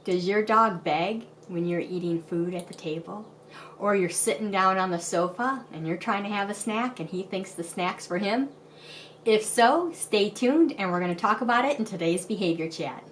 Does your dog beg when you're eating food at the table? Or you're sitting down on the sofa and you're trying to have a snack and he thinks the snack's for him? If so, stay tuned and we're going to talk about it in today's behavior chat.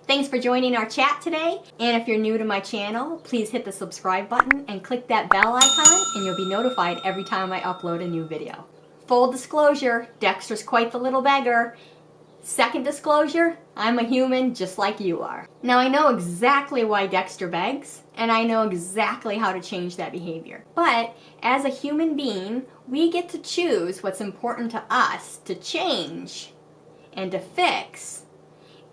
Thanks for joining our chat today, and if you're new to my channel, please hit the subscribe button and click that bell icon and you'll be notified every time I upload a new video. Full disclosure, Dexter's quite the little beggar. Second disclosure, I'm a human just like you are. Now I know exactly why Dexter begs, and I know exactly how to change that behavior. But as a human being, we get to choose what's important to us to change and to fix,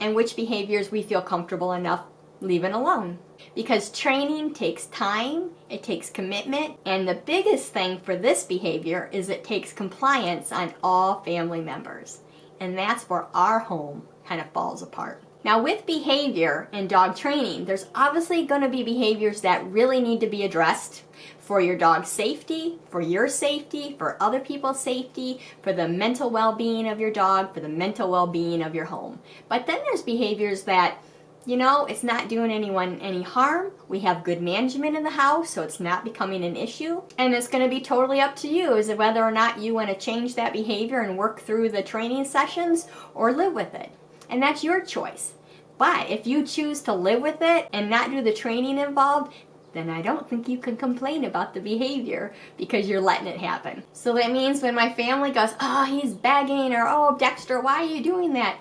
and which behaviors we feel comfortable enough leaving alone. Because training takes time, it takes commitment, and the biggest thing for this behavior is it takes compliance on all family members. And that's where our home kind of falls apart. Now with behavior and dog training, there's obviously going to be behaviors that really need to be addressed for your dog's safety, for your safety, for other people's safety, for the mental well-being of your dog, for the mental well-being of your home. But then there's behaviors that, you know, it's not doing anyone any harm. We have good management in the house, so it's not becoming an issue. And it's going to be totally up to you as to whether or not you want to change that behavior and work through the training sessions or live with it. And that's your choice. But if you choose to live with it and not do the training involved, then I don't think you can complain about the behavior because you're letting it happen. So that means when my family goes, oh, he's begging, or oh, Dexter, why are you doing that?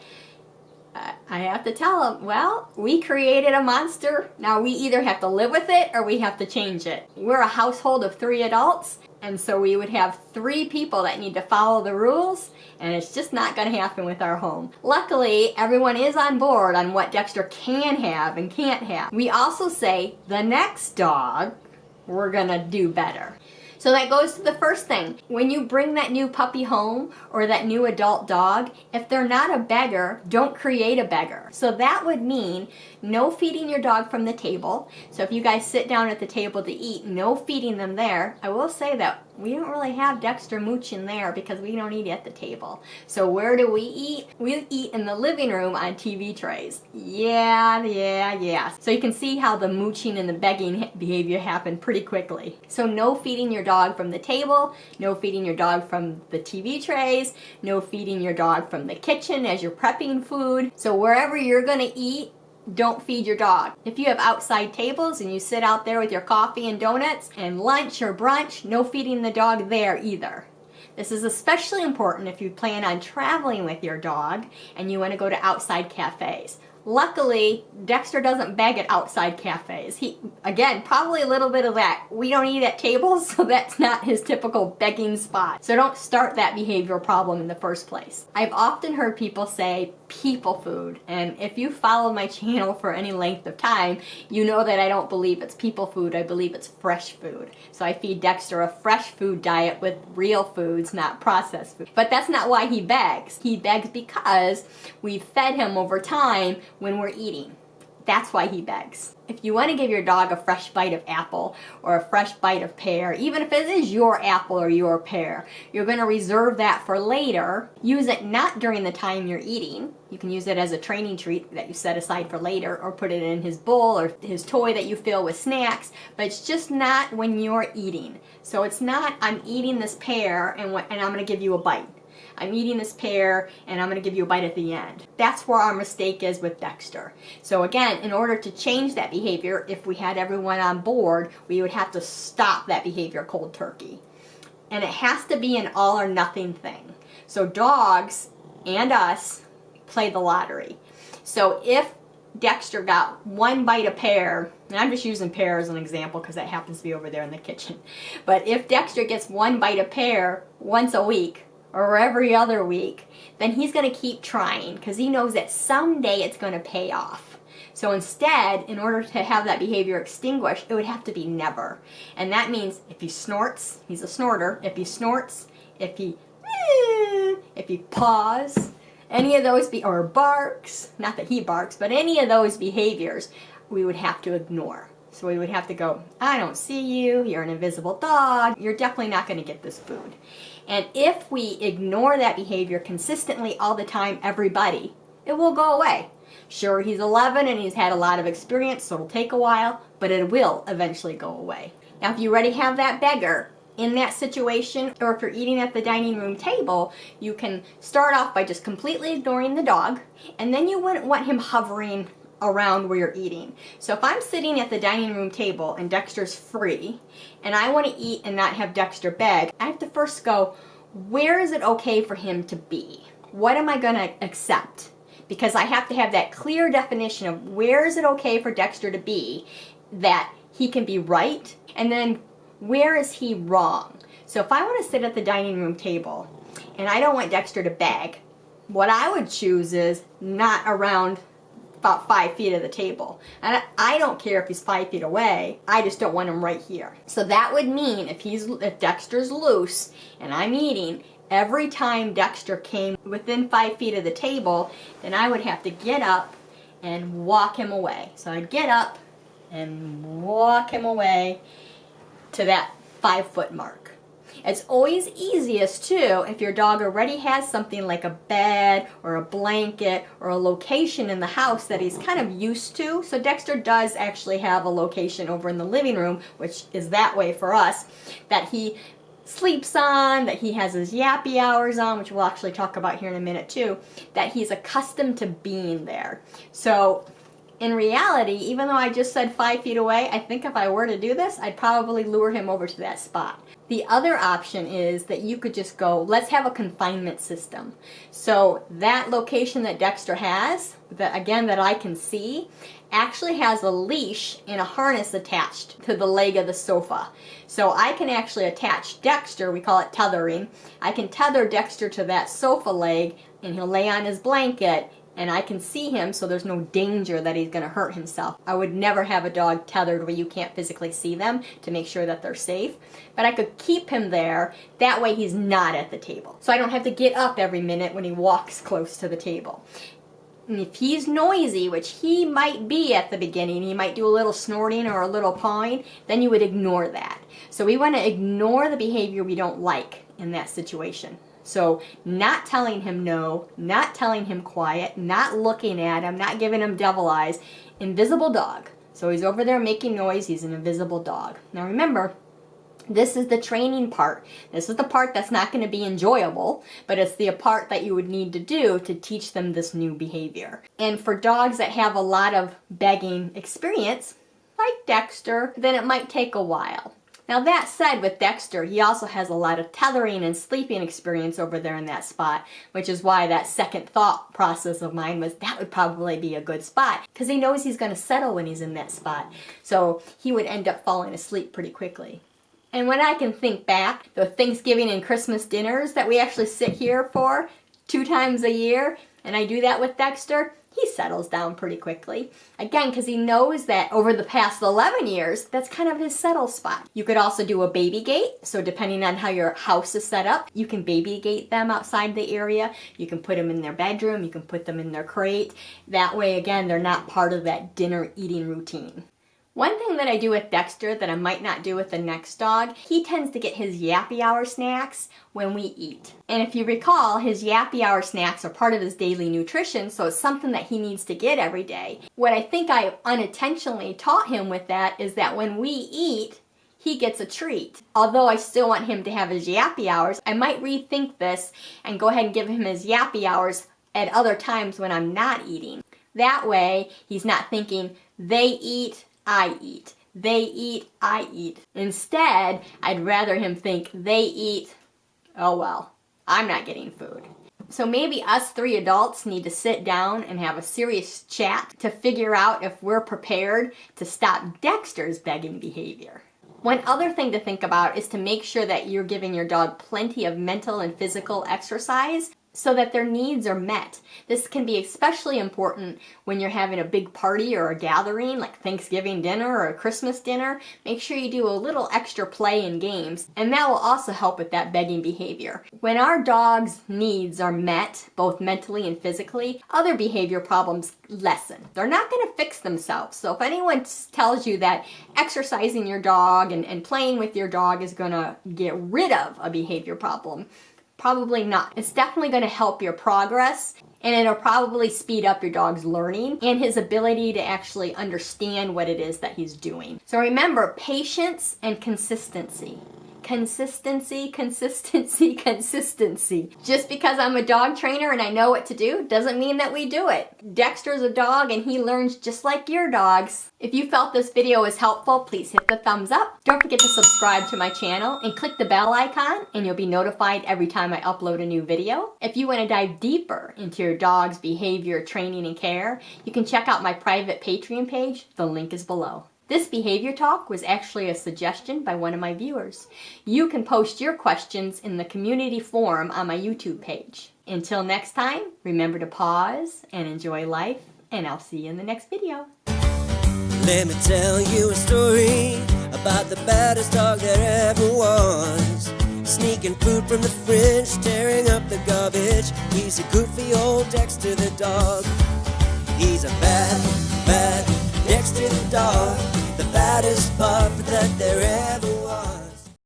I have to tell them, well, we created a monster. Now we either have to live with it or we have to change it. We're a household of 3 adults, and so we would have 3 people that need to follow the rules, and it's just not going to happen with our home. Luckily, everyone is on board on what Dexter can have and can't have. We also say, the next dog, we're going to do better. So that goes to the first thing. When you bring that new puppy home or that new adult dog, if they're not a beggar, don't create a beggar. So that would mean no feeding your dog from the table. So if you guys sit down at the table to eat, no feeding them there. I will say that we don't really have Dexter mooching there because we don't eat at the table. So where do we eat? We eat in the living room on TV trays. Yeah. So you can see how the mooching and the begging behavior happen pretty quickly. So no feeding your dog from the table, no feeding your dog from the TV trays, no feeding your dog from the kitchen as you're prepping food. So wherever you're gonna eat, don't feed your dog. If you have outside tables and you sit out there with your coffee and donuts and lunch or brunch, no feeding the dog there either. This is especially important if you plan on traveling with your dog and you want to go to outside cafes. Luckily, Dexter doesn't beg at outside cafes. Again, probably a little bit of that. We don't eat at tables, so that's not his typical begging spot. So don't start that behavioral problem in the first place. I've often heard people say people food, and if you follow my channel for any length of time, you know that I don't believe it's people food, I believe it's fresh food. So I feed Dexter a fresh food diet with real foods, not processed food. But that's not why he begs. He begs because we've fed him over time when we're eating. That's why he begs. If you want to give your dog a fresh bite of apple or a fresh bite of pear, even if it is your apple or your pear, you're going to reserve that for later. Use it not during the time you're eating. You can use it as a training treat that you set aside for later, or put it in his bowl or his toy that you fill with snacks, but it's just not when you're eating. So it's not, I'm eating this pear and I'm going to give you a bite. I'm eating this pear and I'm going to give you a bite at the end. That's where our mistake is with Dexter. So again, in order to change that behavior, if we had everyone on board, we would have to stop that behavior cold turkey. And it has to be an all or nothing thing. So dogs and us play the lottery. So if Dexter got 1 bite of pear, and I'm just using pear as an example because that happens to be over there in the kitchen. But if Dexter gets 1 bite of pear once a week, or every other week, then he's going to keep trying because he knows that someday it's going to pay off. So instead, in order to have that behavior extinguished, it would have to be never. And that means if he snorts, he's a snorter. If he snorts, if he paws, any of those, or barks, not that he barks, but any of those behaviors, we would have to ignore. So we would have to go, I don't see you, you're an invisible dog, you're definitely not going to get this food. And if we ignore that behavior consistently all the time, everybody, it will go away. Sure, he's 11 and he's had a lot of experience, so it'll take a while, but it will eventually go away. Now, if you already have that beggar in that situation, or if you're eating at the dining room table, you can start off by just completely ignoring the dog, and then you wouldn't want him hovering around where you're eating. So if I'm sitting at the dining room table and Dexter's free, and I want to eat and not have Dexter beg, I have to first go, where is it okay for him to be? What am I going to accept? Because I have to have that clear definition of where is it okay for Dexter to be, that he can be right, and then where is he wrong? So if I want to sit at the dining room table and I don't want Dexter to beg, what I would choose is not around about 5 feet of the table. And I don't care if he's 5 feet away, I just don't want him right here. So that would mean if Dexter's loose and I'm eating, every time Dexter came within 5 feet of the table, then I would have to get up and walk him away. So I'd get up and walk him away to that 5 foot mark. It's always easiest too if your dog already has something like a bed or a blanket or a location in the house that he's kind of used to. So Dexter does actually have a location over in the living room, which is that way for us, that he sleeps on, that he has his Yappy Hours on, which we'll actually talk about here in a minute too, that he's accustomed to being there. So in reality, even though I just said 5 feet away, I think if I were to do this, I'd probably lure him over to that spot. The other option is that you could just go, let's have a confinement system. So that location that Dexter has, that I can see, actually has a leash and a harness attached to the leg of the sofa. So I can actually attach Dexter, we call it tethering. I can tether Dexter to that sofa leg and he'll lay on his blanket and I can see him, so there's no danger that he's going to hurt himself. I would never have a dog tethered where you can't physically see them to make sure that they're safe. But I could keep him there, that way he's not at the table. So I don't have to get up every minute when he walks close to the table. And if he's noisy, which he might be at the beginning, he might do a little snorting or a little pawing, then you would ignore that. So we want to ignore the behavior we don't like in that situation. So not telling him no, not telling him quiet, not looking at him, not giving him devil eyes. Invisible dog. So he's over there making noise, he's an invisible dog. Now remember, this is the training part. This is the part that's not going to be enjoyable, but it's the part that you would need to do to teach them this new behavior. And for dogs that have a lot of begging experience, like Dexter, then it might take a while. Now that said, with Dexter, he also has a lot of tethering and sleeping experience over there in that spot, which is why that second thought process of mine was that would probably be a good spot, because he knows he's going to settle when he's in that spot. So he would end up falling asleep pretty quickly. And when I can think back, the Thanksgiving and Christmas dinners that we actually sit here for 2 times a year, and I do that with Dexter, he settles down pretty quickly. Again, because he knows that over the past 11 years, that's kind of his settle spot. You could also do a baby gate. So depending on how your house is set up, you can baby gate them outside the area. You can put them in their bedroom. You can put them in their crate. That way, again, they're not part of that dinner eating routine. One thing that I do with Dexter that I might not do with the next dog, he tends to get his Yappy Hour snacks when we eat. And if you recall, his Yappy Hour snacks are part of his daily nutrition, so it's something that he needs to get every day. What I think I unintentionally taught him with that is that when we eat, he gets a treat. Although I still want him to have his Yappy Hours, I might rethink this and go ahead and give him his Yappy Hours at other times when I'm not eating. That way, he's not thinking, they eat, I eat. They eat, I eat. Instead, I'd rather him think they eat, oh well, I'm not getting food. So maybe us 3 adults need to sit down and have a serious chat to figure out if we're prepared to stop Dexter's begging behavior. One other thing to think about is to make sure that you're giving your dog plenty of mental and physical exercise so that their needs are met. This can be especially important when you're having a big party or a gathering like Thanksgiving dinner or a Christmas dinner. Make sure you do a little extra play and games, and that will also help with that begging behavior. When our dog's needs are met, both mentally and physically, other behavior problems lessen. They're not going to fix themselves. So if anyone tells you that exercising your dog and playing with your dog is going to get rid of a behavior problem, probably not. It's definitely going to help your progress and it'll probably speed up your dog's learning and his ability to actually understand what it is that he's doing. So remember, patience and consistency. Consistency, consistency, consistency. Just because I'm a dog trainer and I know what to do doesn't mean that we do it. Dexter's a dog and he learns just like your dogs. If you felt this video was helpful, please hit the thumbs up. Don't forget to subscribe to my channel and click the bell icon and you'll be notified every time I upload a new video. If you want to dive deeper into your dog's behavior, training, and care, you can check out my private Patreon page. The link is below. This behavior talk was actually a suggestion by one of my viewers. You can post your questions in the community forum on my YouTube page. Until next time, remember to pause and enjoy life, and I'll see you in the next video. Let me tell you a story about the baddest dog there ever was. Sneaking food from the fridge, tearing up the garbage. He's a goofy old Dexter the dog. He's a bad Dexter the dog, the baddest pup that there